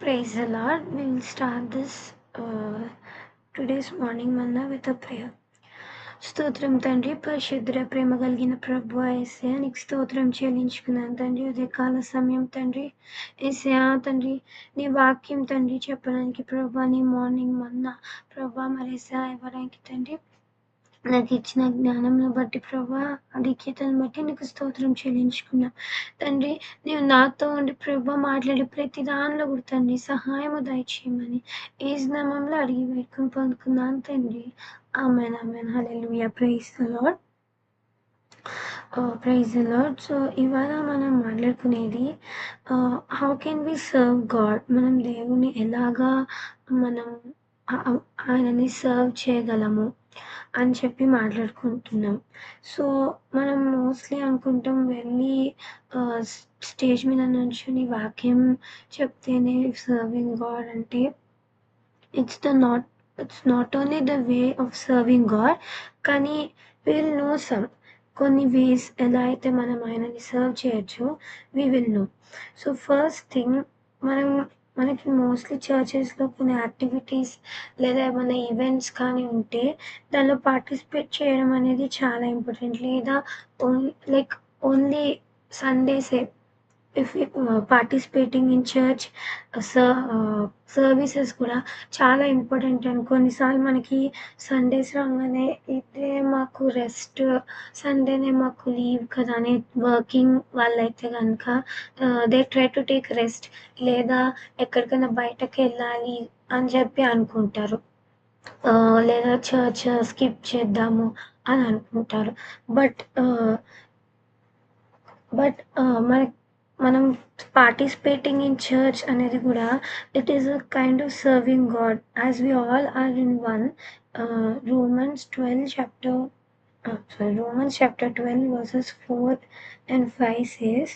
Praise the Lord. We will start this today's morning manna with a prayer. స్తోత్రం తండ్రి, పరిశుద్ధుడ, ప్రేమ కలిగిన ప్రభు యేసయ్య, నీకు స్తోత్రం చెల్లించుకున్నాను తండ్రి. ఉదయకాల సమయం తండ్రి, యేసయ్య తండ్రి, నీ వాక్యం తండ్రి చెప్పడానికి ప్రభా, నీ మార్నింగ్ మన్నా ప్రభా మరి యేసయ్య ఇవ్వడానికి తండ్రి నాకు ఇచ్చిన జ్ఞానంను బట్టి ప్రభా, అధిక్యతను బట్టి నీకు స్తోత్రం చెల్లించుకున్నాం తండ్రి. నీవు నాతో ఉండి ప్రభా మాట్లాడి ప్రతి దానిలో కూడా తండ్రి సహాయము దయచేయమని యేసు నామములో అడిగి వేడుకొని పొందుకున్నాను తండ్రి. Amen amen. Hallelujah. Praise the Lord. Praise the Lord. So ఇవాళ మనం మాట్లాడుకునేది how can we serve God. మనం దేవుని ఎలాగా మనం ఆయనని సర్వ్ చేయగలము అని చెప్పి మాట్లాడుకుంటున్నాం. సో మనం మోస్ట్లీ అనుకుంటాం వెళ్ళి స్టేజ్ మీద నుంచుని వాక్యం చెప్తేనే సర్వింగ్ గాడ్ అంటే it's not only the way of serving God, కానీ విల్ నో సమ్ కొన్ని వేస్ ఎలా అయితే మనం ఆయనని సర్వ్ చేయొచ్చు we will know. So first thing, మనకి మోస్ట్లీ చర్చెస్లో కొన్ని యాక్టివిటీస్ లేదా ఏమైనా ఈవెంట్స్ కానీ ఉంటే దానిలో పార్టిసిపేట్ చేయడం అనేది చాలా ఇంపార్టెంట్. లేదా like only Sundays if participating in church services కూడా చాలా ఇంపార్టెంట్. అండ్ కొన్నిసార్లు మనకి సండేస్ రాగానే ఇదే మాకు రెస్ట్, సండేనే మాకు లీవ్ కదా అని వర్కింగ్ వాళ్ళైతే కనుక they try to take rest, లేదా ఎక్కడికైనా బయటకు వెళ్ళాలి అని చెప్పి అనుకుంటారు, లేదా చర్చ్ స్కిప్ చేద్దాము అని అనుకుంటారు. బట్ మనం పార్టిసిపేటింగ్ ఇన్ చర్చ్ అనేది కూడా it is a kind of serving God as we all are in one. Romans chapter 12 verses 4 and 5 says,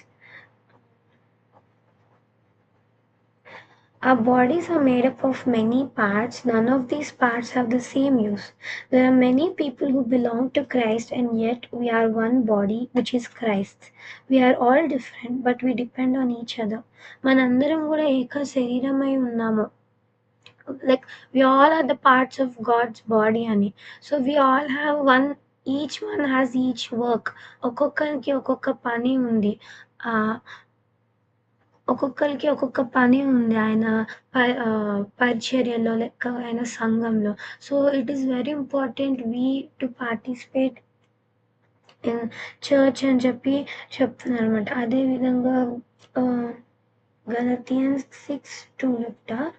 our bodies are made up of many parts. None of these parts have the same use. There are many people who belong to Christ, and yet we are one body, which is Christ's. We are all different, but we depend on each other. మనందరం కూడా ఏక శరీరమై ఉన్నాము. Like we all are the parts of God's body అని. So we all have one, each one has each work. ఒక్కొక్కరికి ఒక్కొక్క పని ఉంది. ఒక్కొక్కరికి ఒక్కొక్క పని ఉంది ఆయన పరిచర్యలో, లెక్క ఆయన సంఘంలో. So it is very important we to participate in church అని చెప్పి చెప్తున్నారు అనమాట. అదేవిధంగా Galatians 6:2 చెప్తారు,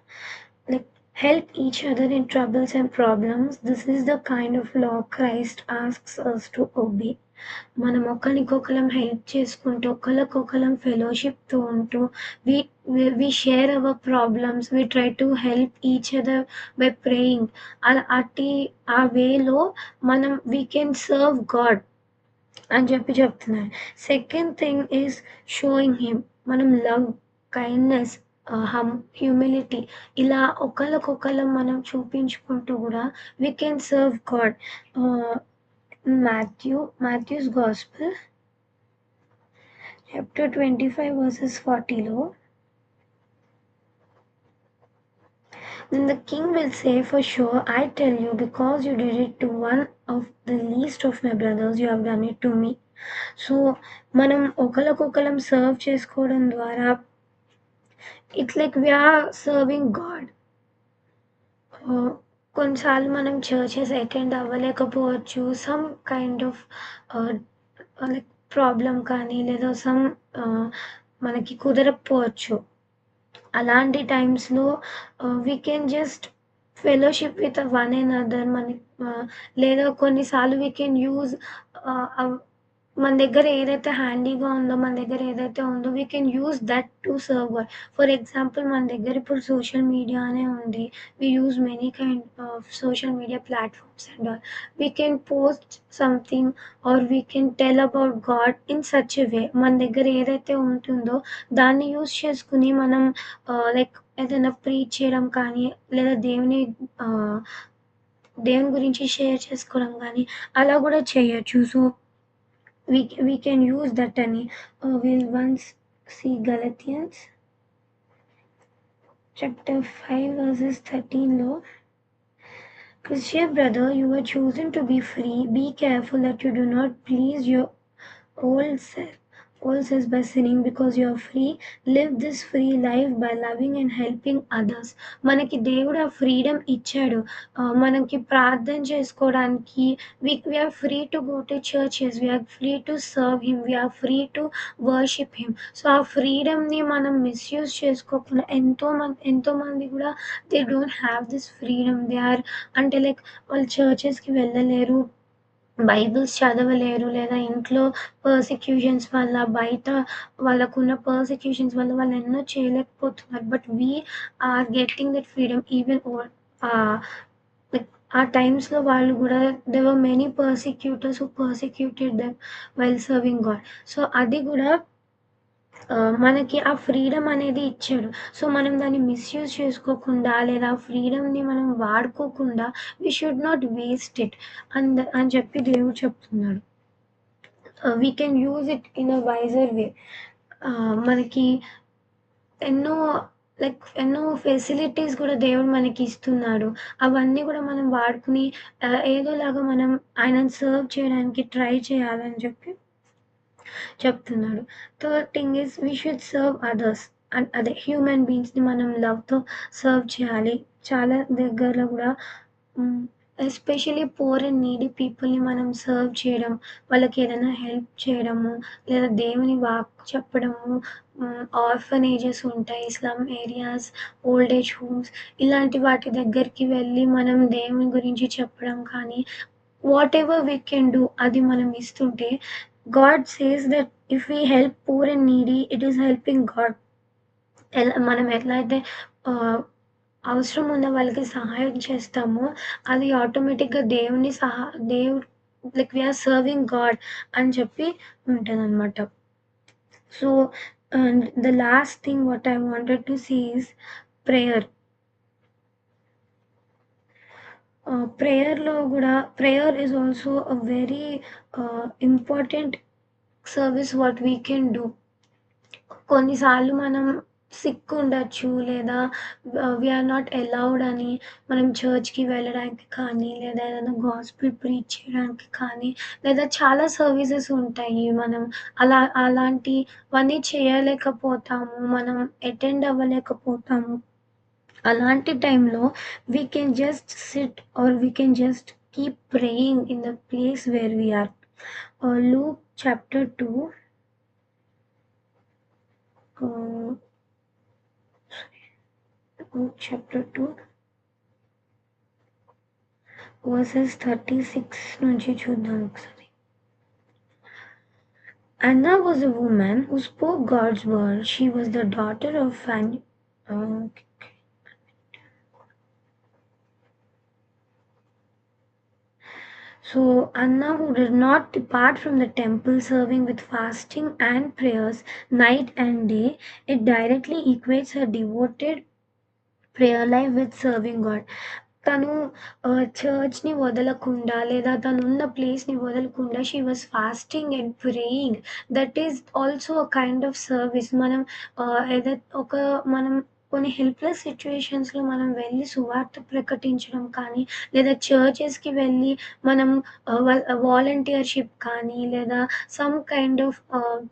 like help each other in troubles and problems. This is the kind of law Christ asks us to obey. మనం ఒకరికొకరం హెల్ప్ చేసుకుంటూ, ఒకరికొకరం ఫెలోషిప్తో ఉంటూ, we share our problems, we try to help each other by praying. ఆ వేలో మనం we can serve God అని చెప్పి చెప్తున్నారు. Second thing is sowing him. మనం లవ్, కైండ్నెస్, హ్యూమిలిటీ ఇలా ఒకరికొకరం మనం చూపించుకుంటూ కూడా we can serve God. Matthew's Gospel chapter 25 verses 40లో, then the king will say, for sure, I tell you, because you did it to one of the least of my brothers, you have done it to me. So మనం ఒకరికొకరం serve చేసుకోవడం ద్వారా it's like we are serving God. కొన్నిసార్లు మనం churches attend అవ్వలేకపోవచ్చు, some kind of like problem కానీ, లేదా some మనకి కుదరకపోవచ్చు. అలాంటి టైమ్స్లో we can just fellowship with one and other. లేదా కొన్నిసార్లు వీ కెన్ యూజ్ మన దగ్గర ఏదైతే హ్యాండీగా ఉందో, మన దగ్గర ఏదైతే ఉందో we can use that to serve God. For example, మన దగ్గర ఇప్పుడు సోషల్ మీడియా అనే ఉంది. We use many kind of social media platforms and all. We can post something or we can tell about God in such a way. మన దగ్గర ఏదైతే ఉంటుందో దాన్ని యూజ్ చేసుకుని మనం లైక్ ఏదైనా ప్రీచ్ చేయడం కానీ, లేదా దేవుని గురించి షేర్ చేసుకోవడం కానీ అలా కూడా చేయొచ్చు. So we can use that అని. We'll once see Galatians chapter 5 verses 13 లో, Christian brother, you were chosen to be free. Be careful that you do not please your old self. Old self by sinning because you are free. Live this free life by loving and helping others. మనకి దేవుడు ఆ freedom ఇచ్చాడు. మనకి ప్రార్థన చేసుకోవడానికి we are free to go to churches, we are free to serve him, we are free to worship him. So ఆ ఫ్రీడమ్ని మనం మిస్యూజ్ చేసుకోకుండా ఎంతోమంది కూడా they don't have this freedom. They are అంటే లైక్ వాళ్ళు చర్చెస్కి వెళ్ళలేరు, బైబిల్స్ చదవలేరు, లేదా ఇంట్లో పర్సిక్యూషన్స్ వల్ల, బయట వాళ్ళకున్న పర్సిక్యూషన్స్ వల్ల వాళ్ళు ఎన్నో చేయలేకపోతున్నారు. But we are getting that freedom even like ఆ టైమ్స్లో వాళ్ళు కూడా there were many persecutors who persecuted them while serving God. So అది కూడా మనకి ఆ ఫ్రీడమ్ అనేది ఇచ్చాడు. సో మనం దాన్ని మిస్యూజ్ చేసుకోకుండా, లేదా ఆ ఫ్రీడమ్ని మనం వాడుకోకుండా we should not waste it అని చెప్పి దేవుడు చెప్తున్నాడు. We can use it in a wiser way. మనకి ఎన్నో ఎన్నో ఫెసిలిటీస్ కూడా దేవుడు మనకి ఇస్తున్నాడు. అవన్నీ కూడా మనం వాడుకుని ఏదోలాగా మనం ఆయనను సర్వ్ చేయడానికి ట్రై చేయాలని చెప్పి చెప్తున్నాడు. Third thing is we should serve others. అదే హ్యూమన్ బీయింగ్స్ని మనం లవ్తో సర్వ్ చేయాలి. చాలా దగ్గరలో కూడా ఎస్పెషలీ పూర్ అండ్ నీడీ పీపుల్ని మనం సర్వ్ చేయడం, వాళ్ళకి ఏదైనా హెల్ప్ చేయడము, లేదా దేవుని వాక్ చెప్పడము, ఆర్ఫనేజెస్ ఉంటాయి, slum areas, old age homes, ఇలాంటి వాటి దగ్గరికి వెళ్ళి మనం దేవుని గురించి చెప్పడం కానీ, what ever we can do అది మనం ఇస్తుంటే, God says that if we help poor and needy it is helping God. మనం ఎట్లా అయితే అవసరం ఉన్న వాళ్ళకి సహాయం చేస్తామో అది ఆటోమేటిక్గా దేవుడు లైక్ వీఆర్ సర్వింగ్ గాడ్ అని చెప్పి ఉంటుందన్నమాట. So and the last thing what I wanted to see is prayer. ప్రేయర్లో కూడా prayer is also a very important service what we can do. కొన్నిసార్లు మనం సిక్ ఉండొచ్చు, లేదా వీఆర్ నాట్ అలౌడ్ అని మనం చర్చ్కి వెళ్ళడానికి కానీ, లేదా ఏదైనా గాస్పెల్ ప్రీచ్ చేయడానికి కానీ, లేదా చాలా సర్వీసెస్ ఉంటాయి, మనం అలాంటివన్నీ చేయలేకపోతాము, మనం అటెండ్ అవ్వలేకపోతాము. అలాంటి టైంలో we can just sit or we can just keep praying in the place where we are. Luke chapter 2 chapter 2 verses 36 నుంచి చూద్దాం ఒకసారి. Anna was a woman who spoke God's word. She was the daughter of So Anna, who did not depart from the temple, serving with fasting and prayers night and day, it directly equates her devoted prayer life with serving God. తను చర్చ్ని వదలకుండా, లేదా తనున్న ప్లేస్ని వదలకుండా she was fasting and praying. That is also a kind of service. మనం మనం కొన్ని helpless సిచ్యువేషన్స్లో మనం వెళ్ళి సువార్త ప్రకటించడం కానీ, లేదా చర్చెస్కి వెళ్ళి మనం వాలంటీర్షిప్ కానీ, లేదా some kind of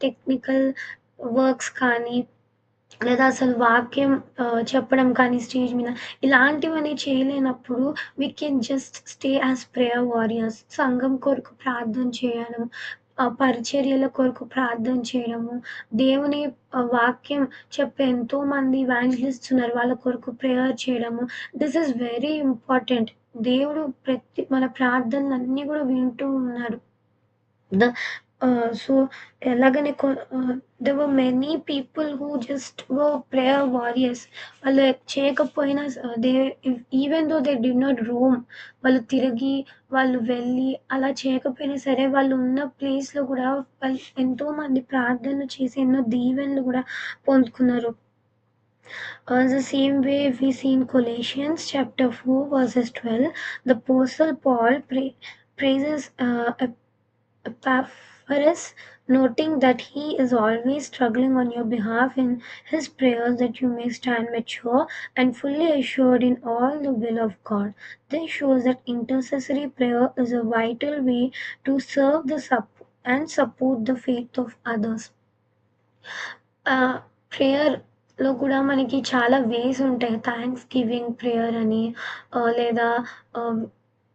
technical works కానీ, లేదా అసలు వాక్యం చెప్పడం కానీ స్టేజ్ మీద, ఇలాంటివన్నీ చేయలేనప్పుడు we can just stay as prayer warriors. సంఘం కొరకు ప్రార్థన చేయడం, పరిచర్యల కొరకు ప్రార్థన చేయడము, దేవుని వాక్యం చెప్పే ఎంతోమంది ఇవాంజలిస్ట్స్ ఉన్నారు, వాళ్ళ కొరకు ప్రేయర్ చేయడము. This is very important. దేవుడు మన ప్రార్థనలన్నీ కూడా వింటూ ఉన్నాడు. So ఎలాగనే there were many people who just were prayer warriors. వాళ్ళు చేయకపోయినా even though they did not roam, వాళ్ళు తిరిగి వాళ్ళు వెళ్ళి అలా చేయకపోయినా సరే, వాళ్ళు ఉన్న ప్లేస్లో కూడా వాళ్ళు ఎంతోమంది ప్రార్థనలు చేసి ఎన్నో దీవెనలు కూడా పొందుకున్నారు. The same way we see in Colossians chapter 4 verses 12, the apostle Paul praises Epaphras, noting that He is always struggling on your behalf in His prayers, that you may stand mature and fully assured in all the will of God. This shows that intercessory prayer is a vital way to serve and support the faith of others. ప్రేయర్‌లో కూడా మనకి చాలా వేస్ ఉంటాయి. Thanks giving prayer అని లేదా ఆహ్,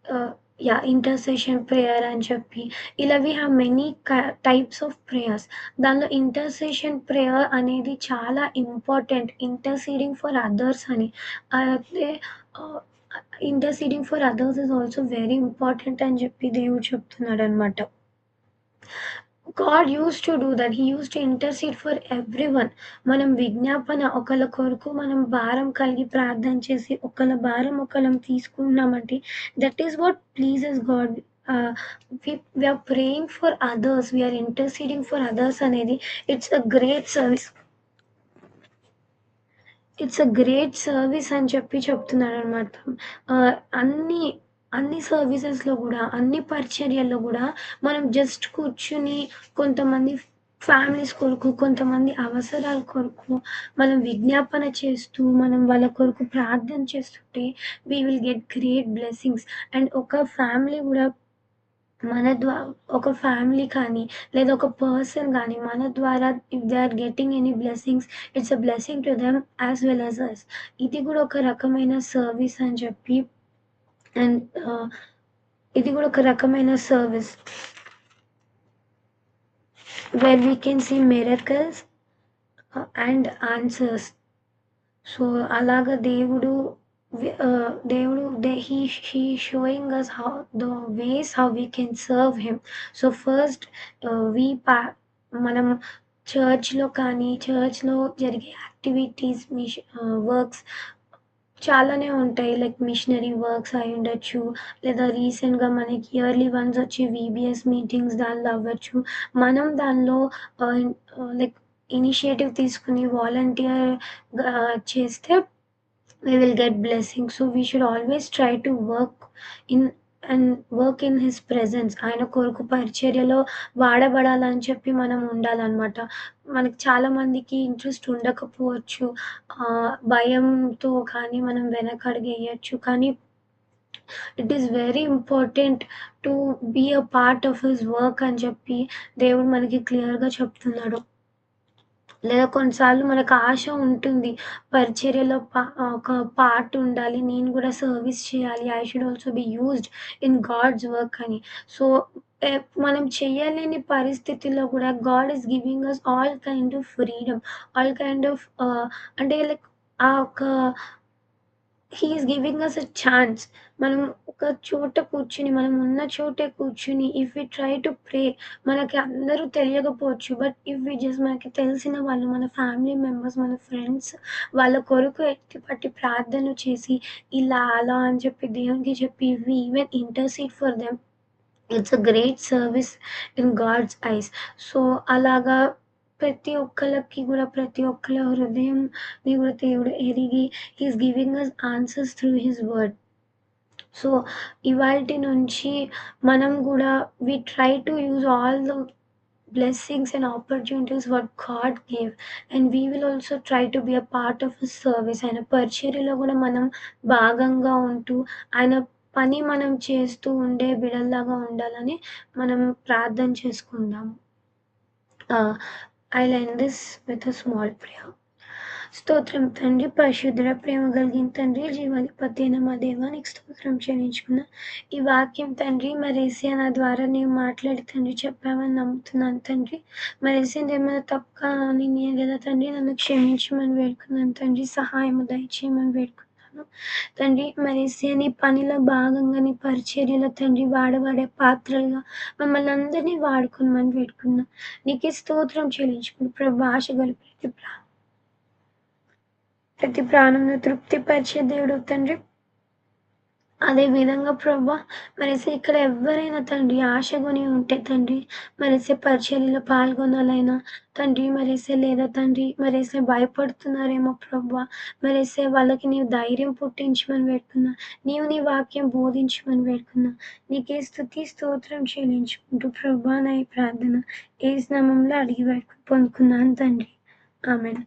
ఆహ్, intercession prayer అని చెప్పి ఇలా we have many types of prayers. దానిలో ఇంటర్సెషన్ ప్రేయర్ అనేది చాలా ఇంపార్టెంట్. ఇంటర్సీడింగ్ ఫర్ అదర్స్ అని. అయితే ah, interceding for others is also very important అని చెప్పి దేవుడు చెప్తున్నాడనమాట. God used to do that. He used to intercede for everyone. మనం విజ్ఞాపన ఒకళ్ళ కొరకు మనం భారం కలిగి ప్రార్థన చేసి, ఒకళ్ళ భారం ఒకళ్ళం తీసుకుంటున్నామంటే that is what pleases God. Ah, we are praying for others. We are interceding for others అనేది it's a great service. It's a great service అని చెప్పి చెప్తున్నారనమాట. ఆహ్, అన్ని అన్ని సర్వీసెస్‌లో గూడా, అన్ని పరిచర్యల్లో గూడా మనం జస్ట్ కూర్చుని కొంతమంది ఫ్యామిలీస్ కొరకు, కొంతమంది అవసరాల కొరకు మనం విజ్ఞాపన చేస్తూ, మనం వాళ్ళ కొరకు ప్రార్థన చేస్తుంటే we will get great blessings. And ఒక ఫ్యామిలీ గూడా మన ఒక ఫ్యామిలీ కానీ, లేదా ఒక పర్సన్ గానీ మన ద్వారా if they are getting any blessings, it's a blessing to them as well as us. ఇది గూడా ఒక రకమైన సర్వీస్ అని చెప్పి అండ్ ఇది గూడా ఒక రకమైన service. Where we can see miracles and answers. So అలాగా దేవుడు he showing us how the ways how we can serve him. So first we పా మనం చర్చ్‌లో కానీ, చర్చ్‌లో జరిగే యాక్టివిటీస్, వర్క్స్ చాలానే ఉంటాయి. లైక్ మిషనరీ వర్క్స్ అయ్యుండొచ్చు, లేదా రీసెంట్‌గా మనకి ఇయర్లీ వన్స్ వచ్చే వీబీఎస్ మీటింగ్స్ దానిలో అవ్వచ్చు. మనం దానిలో లైక్ ఇనిషియేటివ్ తీసుకొని వాలంటీర్‌గా చేస్తే we will get blessings. So we should always try to in work in his presence. ఆయన కొరకు పరిచర్యలో వాడబడాలని చెప్పి మనం ఉండాలనమాట. మనకి చాలా మందికి ఇంట్రెస్ట్ ఉండకపోవచ్చు. భయంతో కానీ మనం వెనకడుగేయొచ్చు. కానీ it is very important to be a part of his work అని చెప్పి దేవుడు మనకి క్లియర్‌గా చెప్తున్నాడు. లేదా కొన్నిసార్లు మనకు ఆశ ఉంటుంది. పరిచర్యలో ఒక పార్ట్ ఉండాలి. నేను గూడా సర్వీస్ చేయాలి. I should also be used in God's work అని. సో, మనం చేయలేని పరిస్థితిలో గూడా God is giving us all kind of freedom. All kind of అంటే లైక్ ఆ ఒక he is giving us a chance. మనం ఒక చోట కూర్చొని, మనం ఉన్న చోటే కూర్చొని if we try to pray, మనకి అందరూ తెలియకపోవచ్చు. బట్ ఇఫ్ వి జస్ట్ మనకి తెలిసిన వాళ్ళు, మన ఫ్యామిలీ మెంబర్స్, మన ఫ్రెండ్స్ వాళ్ళ కొరకు ఎత్తిపట్టి ప్రార్థనలు చేసి, ఇలా అలా అని చెప్పి దేవునికి చెప్పి we even intercede for them. It's a great service in God's eyes. So, అలాగా ప్రతి ఒక్కళ్ళకి గూడా ప్రతి ఒక్కళ్ళ హృదయంని గూడా దేవుడు ఎరిగి he is giving us answers through his word. So, ఇవాల్టి నుంచి మనం గూడా we try to use all the blessings and opportunities what God gave, and we will also try to be a part of His service. ఆయన పరిచర్యలో గూడా మనం భాగంగా ఉంటూ, ఆయన పని మనం చేస్తూ ఉండే బిడల్లాగా ఉండాలని మనం ప్రార్థన చేసుకుందాం. I'll end this with a small prayer. స్తోత్రం తండ్రి, పరిశుద్ధుడ, ప్రేమ కలిగిన తండ్రి, జీవాధిపతి అయిన మా దేవానికి స్తోత్రం చెల్లించుకున్న ఈ వాక్యం తండ్రి, మరి యేసయ్య నా ద్వారా నీవు మాట్లాడి తండ్రి చెప్పామని నమ్ముతున్నాను తండ్రి. మరి యేసయ్య ఏమైనా తప్పుగా నేను కదా తండ్రి, నన్ను క్షమించమని వేడుకున్నాను తండ్రి. సహాయం దయచేయమని వేడుకున్నాను తండ్రి. మరి యేసయ్య నీ పనిలో భాగంగా, నీ పరిచర్యలో తండ్రి వాడబడే పాత్రలుగా మమ్మల్ని అందరినీ వాడుకోమని వేడుకున్నాను. నీకే స్తోత్రం చెల్లించుకుని ప్రభు, ఆశ గల ప్రతి ప్రాణంను తృప్తిపరిచే దేవుడు తండ్రి. అదే విధంగా ప్రభా మరేసే ఇక్కడ ఎవ్వరైనా తండ్రి ఆశగొని ఉంటే తండ్రి మరేసే పరిచర్యలో పాల్గొనాలైనా తండ్రి మరేసే లేదా తండ్రి మరేసే భయపడుతున్నారేమో ప్రభా మరేసే వాళ్ళకి నీవు ధైర్యం పుట్టించమని వేడుకున్నా నీవు నీ వాక్యం బోధించమని వేడుకున్నా నీకే స్తుతి స్తోత్రం చెల్లించుకుంటూ ప్రభా నా ఈ ప్రార్థన ఏసు నామంలో అడిగి వేడుకు పొందుకున్నాను తండ్రి ఆమెన్